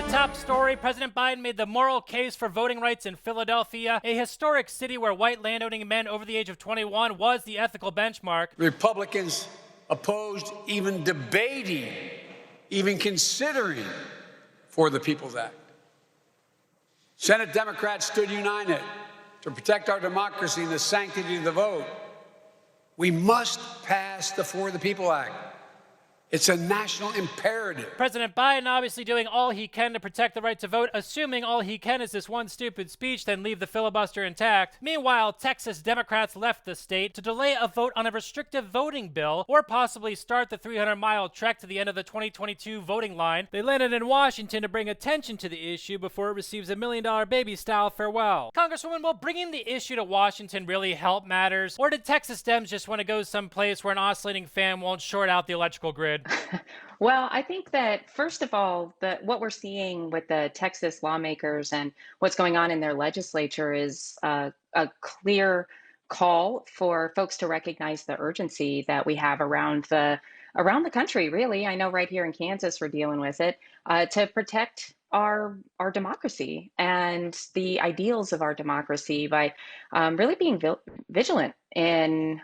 top story, President Biden made the moral case for voting rights in Philadelphia, a historic city where white landowning men over the age of 21 was the ethical benchmark. Republicans opposed even debating, even considering for the People's Act. Senate Democrats stood united to protect our democracy and the sanctity of the vote. We must pass the For the People Act. It's a national imperative. President Biden obviously doing all he can to protect the right to vote, assuming all he can is this one stupid speech, then leave the filibuster intact. Meanwhile, Texas Democrats left the state to delay a vote on a restrictive voting bill, or possibly start the 300-mile trek to the end of the 2022 voting line. They landed in Washington to bring attention to the issue before it receives $1 million baby-style farewell. Congresswoman, will bringing the issue to Washington really help matters? Or did Texas Dems just want to go someplace where an oscillating fan won't short out the electrical grid? Well, I think that, first of all, what we're seeing with the Texas lawmakers and what's going on in their legislature is a clear call for folks to recognize the urgency that we have around the country, really. I know right here in Kansas we're dealing with it, to protect our democracy and the ideals of our democracy by really being vigilant in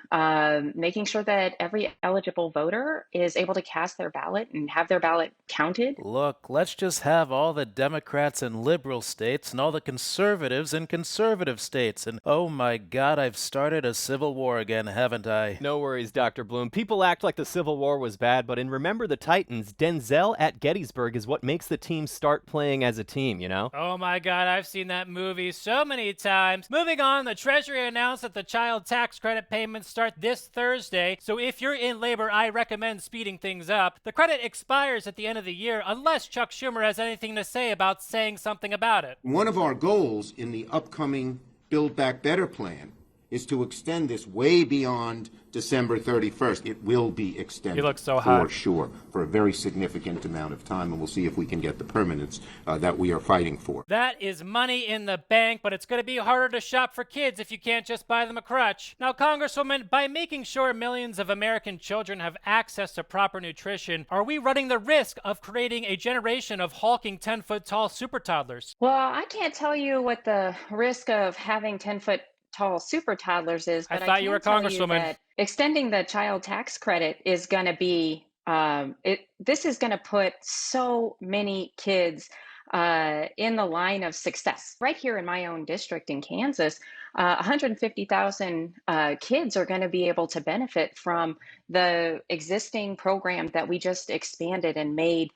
making sure that every eligible voter is able to cast their ballot and have their ballot counted. Look, let's just have all the Democrats in liberal states and all the conservatives in conservative states. And oh my God, I've started a civil war again, haven't I? No worries, Dr. Bloom. People act like the Civil War was bad, but in Remember the Titans, Denzel at Gettysburg is what makes the team start playing as a team, you know? Oh my God, I've seen that movie so many times. Moving on, the Treasury announced that the child tax credit payments start this Thursday, so if you're in labor, I recommend speeding things up. The credit expires at the end of the year unless Chuck Schumer has anything to say about saying something about it. One of our goals in the upcoming Build Back Better plan is to extend this way beyond December 31st. It will be extended. You look so hot. For sure, for a very significant amount of time, and we'll see if we can get the permanence that we are fighting for. That is money in the bank, but it's going to be harder to shop for kids if you can't just buy them a crutch. Now, Congresswoman, by making sure millions of American children have access to proper nutrition, are we running the risk of creating a generation of hulking 10-foot-tall super toddlers? Well, I can't tell you what the risk of having 10-foot tall super toddlers is, but I thought you were a congresswoman. That extending the child tax credit is going to be this is going to put so many kids in the line of success. Right here in my own district in Kansas, 150,000 kids are going to be able to benefit from the existing program that we just expanded and made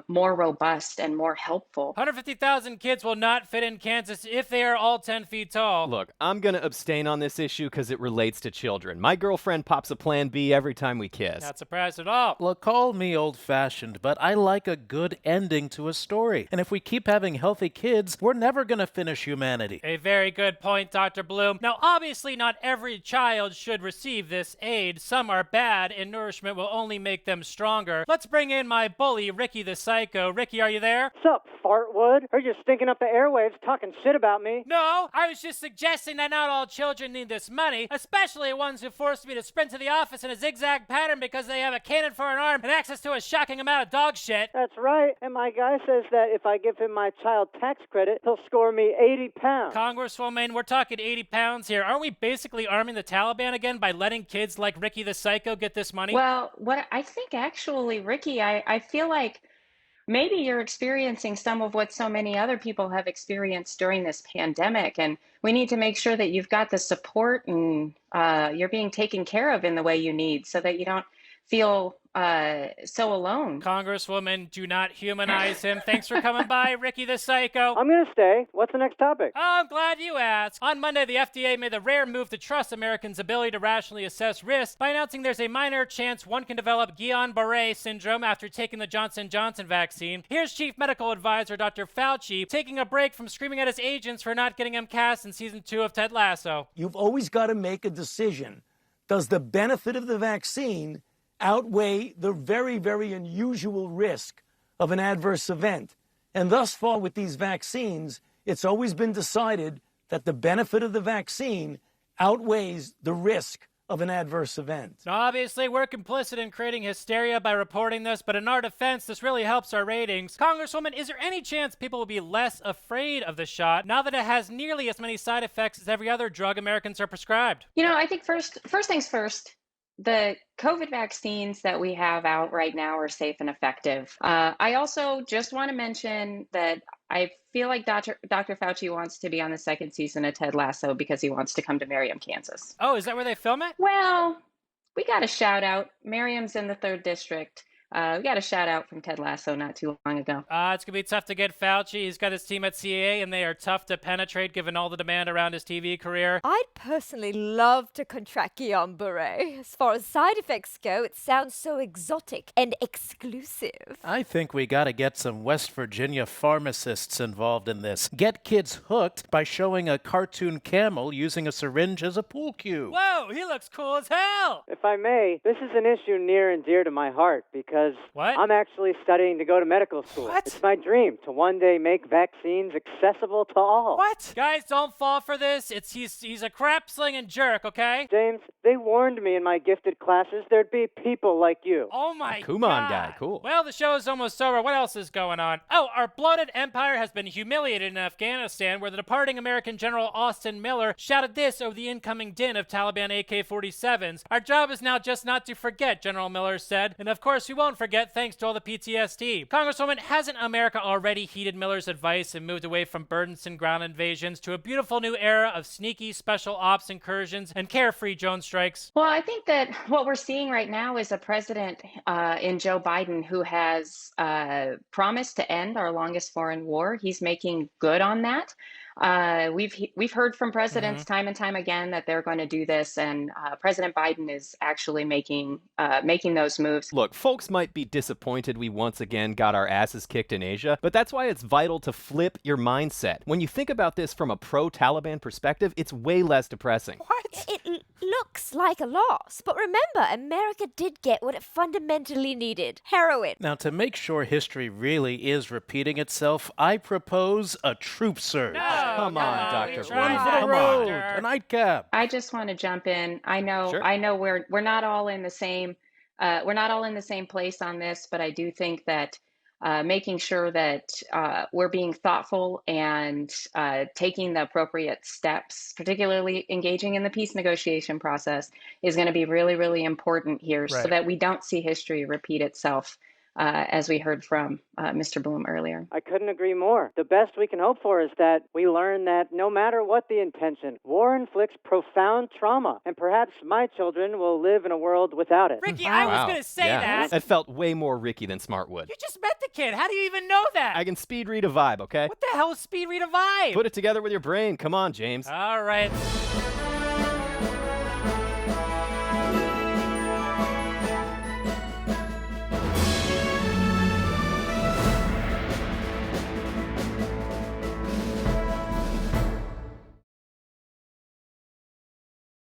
more robust and more helpful. 150,000 kids will not fit in Kansas if they are all 10 feet tall. Look, I'm going to abstain on this issue because it relates to children. My girlfriend pops a Plan B every time we kiss. Not surprised at all. Look, call me old-fashioned, but I like a good ending to a story. And if we keep having healthy kids, we're never going to finish humanity. A very good point, Dr. Bloom. Now, obviously, not every child should receive this aid. Some are bad, and nourishment will only make them stronger. Let's bring in my bully, Ricky the Psycho. Ricky, are you there? What's up, Fartwood? Heard you stinking up the airwaves talking shit about me. No, I was just suggesting that not all children need this money, especially ones who forced me to sprint to the office in a zigzag pattern because they have a cannon for an arm and access to a shocking amount of dog shit. That's right, and my guy says that if I give him my child tax credit, he'll score me 80 pounds. Congresswoman, we're talking 80 pounds here. Aren't we basically arming the Taliban again by letting kids like Ricky the Psycho get this money? Well, what I think actually, Ricky, I feel like maybe you're experiencing some of what so many other people have experienced during this pandemic, and we need to make sure that you've got the support and you're being taken care of in the way you need so that you don't feel so alone. Congresswoman, do not humanize him. Thanks for coming by, Ricky the Psycho. I'm going to stay. What's the next topic? Oh, I'm glad you asked. On Monday, the FDA made the rare move to trust Americans' ability to rationally assess risk by announcing there's a minor chance one can develop Guillain-Barré syndrome after taking the Johnson & Johnson vaccine. Here's Chief Medical Advisor Dr. Fauci taking a break from screaming at his agents for not getting him cast in Season 2 of Ted Lasso. You've always got to make a decision. Does the benefit of the vaccine outweigh the very, very unusual risk of an adverse event? And thus far with these vaccines, it's always been decided that the benefit of the vaccine outweighs the risk of an adverse event. So obviously, we're complicit in creating hysteria by reporting this, but in our defense, this really helps our ratings. Congresswoman, is there any chance people will be less afraid of the shot now that it has nearly as many side effects as every other drug Americans are prescribed? You know, I think first things first, the COVID vaccines that we have out right now are safe and effective. I also just want to mention that I feel like Dr. Fauci wants to be on the second season of Ted Lasso because he wants to come to Merriam, Kansas. Oh, is that where they film it? Well, we got a shout out. Merriam's in the 3rd District. We got a shout out from Ted Lasso not too long ago. It's going to be tough to get Fauci. He's got his team at CAA, and they are tough to penetrate given all the demand around his TV career. I'd personally love to contract Guillain-Barré. As far as side effects go, it sounds so exotic and exclusive. I think we gotta get some West Virginia pharmacists involved in this. Get kids hooked by showing a cartoon camel using a syringe as a pool cue. Whoa, he looks cool as hell! If I may, this is an issue near and dear to my heart because What? I'm actually studying to go to medical school. What? It's my dream to one day make vaccines accessible to all. What? Guys, don't fall for this. He's a crap-slinging jerk, okay? James, they warned me in my gifted classes there'd be people like you. Oh my god. Kumon guy, cool. Well, the show is almost over. What else is going on? Oh, our bloated empire has been humiliated in Afghanistan, where the departing American General Austin Miller shouted this over the incoming din of Taliban AK-47s. Our job is now just not to forget, General Miller said. And of course, we won't forget thanks to all the PTSD. Congresswoman, hasn't America already heeded Miller's advice and moved away from burdensome ground invasions to a beautiful new era of sneaky special ops incursions and carefree drone strikes? Well, I think that what we're seeing right now is a president in Joe Biden who has promised to end our longest foreign war. He's making good on that. We've heard from presidents time and time again that they're going to do this, and President Biden is actually making those moves. Look, folks might be disappointed we once again got our asses kicked in Asia, but that's why it's vital to flip your mindset. When you think about this from a pro-Taliban perspective, it's way less depressing. What? It looks like a loss, but remember, America did get what it fundamentally needed: heroin. Now, to make sure history really is repeating itself, I propose a troop surge. No, Come on, Dr. we tried. One One for the Come road, Doctor. a nightcap. I just want to jump in. I know we're not all in the same place on this, but I do think that making sure that we're being thoughtful and taking the appropriate steps, particularly engaging in the peace negotiation process, is going to be really, really important here, so that we don't see history repeat itself, as we heard from Mr. Bloom earlier. I couldn't agree more. The best we can hope for is that we learn that no matter what the intention, war inflicts profound trauma, and perhaps my children will live in a world without it. Ricky, I was going to say that. That felt way more Ricky than Smartwood. You just met the kid. How do you even know that? I can speed read a vibe, okay? What the hell is speed read a vibe? Put it together with your brain. Come on, James. All right.